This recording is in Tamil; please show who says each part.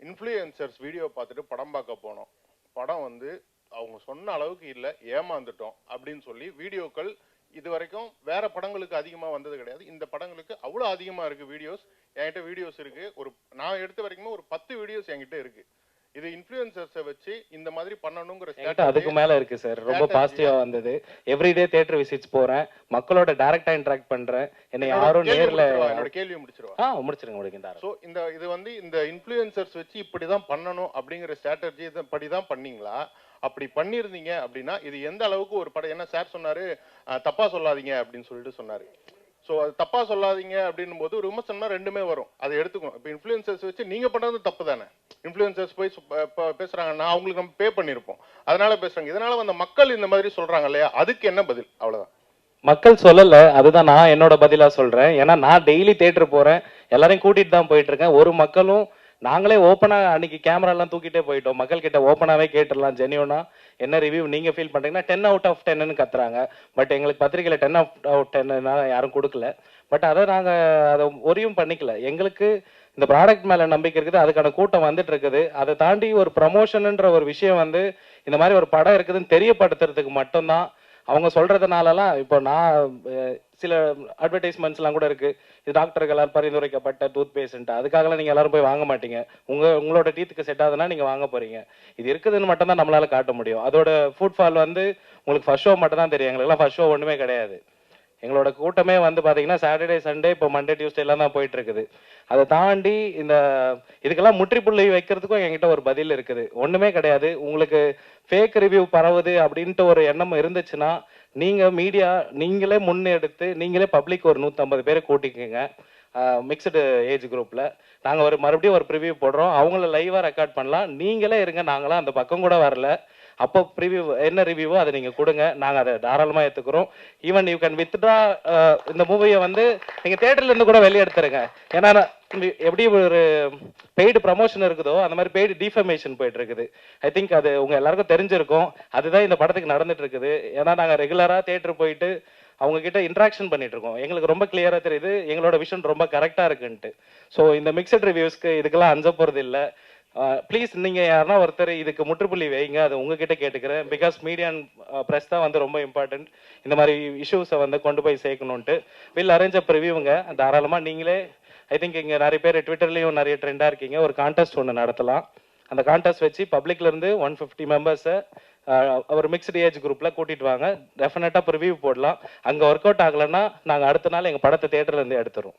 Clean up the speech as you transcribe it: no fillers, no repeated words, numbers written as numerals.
Speaker 1: இன்ஃப்ளூயன்சர்ஸ் வீடியோ பார்த்துட்டு படம் பார்க்க போனோம். படம் வந்து அவங்க சொன்ன அளவுக்கு இல்லை, ஏமாந்துட்டோம் அப்படின்னு சொல்லி வீடியோக்கள் இது வரைக்கும் வேற படங்களுக்கு அதிகமாக வந்தது கிடையாது. இந்த படங்களுக்கு அவ்வளோ அதிகமாக இருக்கு வீடியோஸ். என்கிட்ட வீடியோஸ் இருக்கு. நான் எடுத்த வரைக்குமே ஒரு 10 வீடியோஸ் என்கிட்ட இருக்கு. இது இன்ஃப்ளூயன்சர்ஸை வச்சு இந்த மாதிரி பண்ணணுங்கிற
Speaker 2: அதுக்கு மேல இருக்கு சார். ரொம்ப பாசிட்டிவா வந்தது. எவ்ரிடே தியேட்டர் விசிட்ஸ் போறேன், மக்களோட டைரக்டா இன்டராக்ட் பண்றேன். என்ன யாரும் நேர்ல
Speaker 1: என்னோட கேள்வியை
Speaker 2: முடிச்சிருங்க முடிங்க.
Speaker 1: சோ இது வந்து இந்த இன்ஃப்ளூயன்சர்ஸ் வச்சு இப்படிதான் பண்ணணும் அப்படிங்கிற ஸ்ட்ராட்டஜி படிதான் பண்ணீங்களா? அப்படி பண்ணிருந்தீங்க அப்படின்னா இது எந்த அளவுக்கு ஒரு படம், என்ன சார் சொன்னாரு, தப்பா சொல்லாதீங்க அப்படின்னு சொல்லிட்டு சொன்னாரு. ஸோ அது தப்பா சொல்லாதீங்க அப்படின்னும் போது ஒரு விமர்சனம்னா ரெண்டுமே வரும், அதை எடுத்துக்கணும். இப்போ இன்ஃப்ளூயன்சர்ஸ் வச்சு நீங்க பண்றது தப்பு தானே. இன்ஃப்ளூயன்சர்ஸ் போய் பேசுறாங்கன்னா அவங்களுக்கு நம்ம பே பண்ணிருப்போம், அதனால பேசுறாங்க. இதனால வந்த மக்கள் இந்த மாதிரி சொல்றாங்க இல்லையா, அதுக்கு என்ன பதில்? அவ்வளவுதான்.
Speaker 2: மக்கள் சொல்லல, அதுதான் நான் என்னோட பதிலா சொல்றேன். ஏன்னா நான் டெய்லி தியேட்டர் போறேன், எல்லாரையும் கூட்டிட்டு தான் போயிட்டு இருக்கேன். ஒரு மக்களும் நாங்களே ஓப்பனா அன்னைக்கு கேமரா எல்லாம் தூக்கிட்டே போயிட்டோம். மக்கள் கிட்ட ஓப்பனாவே கேட்டுடலாம், ஜெனியூனா என்ன ரிவ்யூ நீங்க ஃபீல் பண்றீங்கன்னா 10 out of 10 கத்துறாங்க. பட் எங்களுக்கு பத்திரிகையில 10 out of 10 யாரும் கொடுக்கல. பட் அதை நாங்க அதை ஒரியும் பண்ணிக்கல. எங்களுக்கு இந்த ப்ராடக்ட் மேல நம்பிக்கை இருக்குது, அதுக்கான கூட்டம் வந்துட்டு இருக்குது. அதை தாண்டி ஒரு ப்ரமோஷன்ன்ற ஒரு விஷயம் வந்து இந்த மாதிரி ஒரு படம் இருக்குதுன்னு தெரியப்படுத்துறதுக்கு மட்டும்தான். அவங்க சொல்றதுனாலலாம் இப்போ நான் சில அட்வர்டைஸ்மெண்ட்ஸ்லாம் கூட இருக்கு, இது டாக்டர்களால் பரிந்துரைக்கப்பட்ட டூத் பேஸ்ட், அதுக்காகலாம் நீங்க எல்லாரும் போய் வாங்க மாட்டீங்க. உங்களோட டீத்துக்கு செட் ஆகுதுன்னா நீங்க வாங்க போறீங்க. இது இருக்குதுன்னு மட்டும் தான் நம்மளால காட்ட முடியும். அதோட ஃபுட்ஃபால் வந்து உங்களுக்கு ஃபர்ஸ்ட் ஷோ மட்டும் தான் தெரியும். எங்களுக்குலாம் ஃபர்ஸ்ட் ஷோ ஒண்ணுமே கிடையாது. எங்களோட கூட்டமே வந்து பாத்தீங்கன்னா சாட்டர்டே சண்டே, இப்போ மண்டே டியூஸ்டே எல்லாம் தான் போயிட்டு இருக்குது. அதை தாண்டி இதுக்கெல்லாம் முற்றுப்புள்ளி வைக்கிறதுக்கும் என்கிட்ட ஒரு பதில் இருக்குது. ஒண்ணுமே கிடையாது. உங்களுக்கு ஃபேக் ரிவ்யூ பரவுது அப்படின்ட்டு ஒரு எண்ணம் இருந்துச்சுன்னா நீங்க மீடியா நீங்களே முன்னெடுத்து நீங்களே பப்ளிக் ஒரு 150 பேரை கூட்டிக்கங்க. மிக்சடு ஏஜ் குரூப்ல நாங்க மறுபடியும் ஒரு ப்ரிவியூ போடுறோம். அவங்கள லைவா ரெக்கார்ட் பண்ணலாம். நீங்களே இருங்க, நாங்களாம் அந்த பக்கம் கூட வரல. அப்போ ப்ரிவியூ என்ன ரிவ்யூவோ அதை நீங்க கொடுங்க, நாங்க அதை தாராளமா ஏத்துக்கிறோம். ஈவன் யூ கேன் வித்ட்ரா இந்த மூவியை வந்து நீங்க தியேட்டர்ல இருந்து கூட வெளியே எடுத்துருங்க. ஏன்னா எப்படி ஒரு பெய்டு ப்ரமோஷன் இருக்குதோ அந்த மாதிரி பெய்டு டிஃபர்மேஷன் போயிட்டு இருக்குது. ஐ திங்க் அது உங்க எல்லாருக்கும் தெரிஞ்சிருக்கும். அதுதான் இந்த படத்துக்கு நடந்துட்டு இருக்குது. ஏன்னா நாங்க ரெகுலரா தியேட்டர் போயிட்டு அவங்க கிட்ட இன்ட்ராக்ஷன் பண்ணிட்டு இருக்கோம். எங்களுக்கு ரொம்ப கிளியரா தெரியுது எங்களோட விஷன் ரொம்ப கரெக்டா இருக்குன்ட்டு. ஸோ இந்த மிக்சட் ரிவ்யூஸ்க்கு இதுக்கெல்லாம் அஞ்ச போறது இல்லை. ப்ளீஸ் நீங்க யாருன்னா ஒருத்தர் இதுக்கு முற்றுப்புள்ளி வைங்க, அது உங்ககிட்ட கேட்டுக்கிறேன். பிகாஸ் மீடியா அண்ட் ப்ரெஸ் தான் வந்து ரொம்ப இம்பார்ட்டன்ட். இந்த மாதிரி இஷ்யூஸை வந்து கொண்டு போய் சேர்க்கணுன்ட்டு வில் அரேஞ்ச் அப் ரிவ்யூங்க. தாராளமாக நீங்களே, ஐ திங்க் இங்கே நிறைய பேர் ட்விட்டர்லேயும் நிறைய ட்ரெண்டாக இருக்கீங்க, ஒரு கான்டெஸ்ட் ஒன்று நடத்தலாம். அந்த கான்டெஸ்ட் வச்சு பப்ளிக்ல இருந்து 150 மெம்பர்ஸை ஒரு மிக்ஸ்டு ஏஜ் குரூப்ல கூட்டிட்டு வாங்க. டெஃபினட்டா ரிவ்யூ போடலாம். அங்கே ஒர்க் அவுட் ஆகலைன்னா நாங்கள் அடுத்த நாள் எங்கள் படத்தை தியேட்டர்ல இருந்து எடுத்துருவோம்.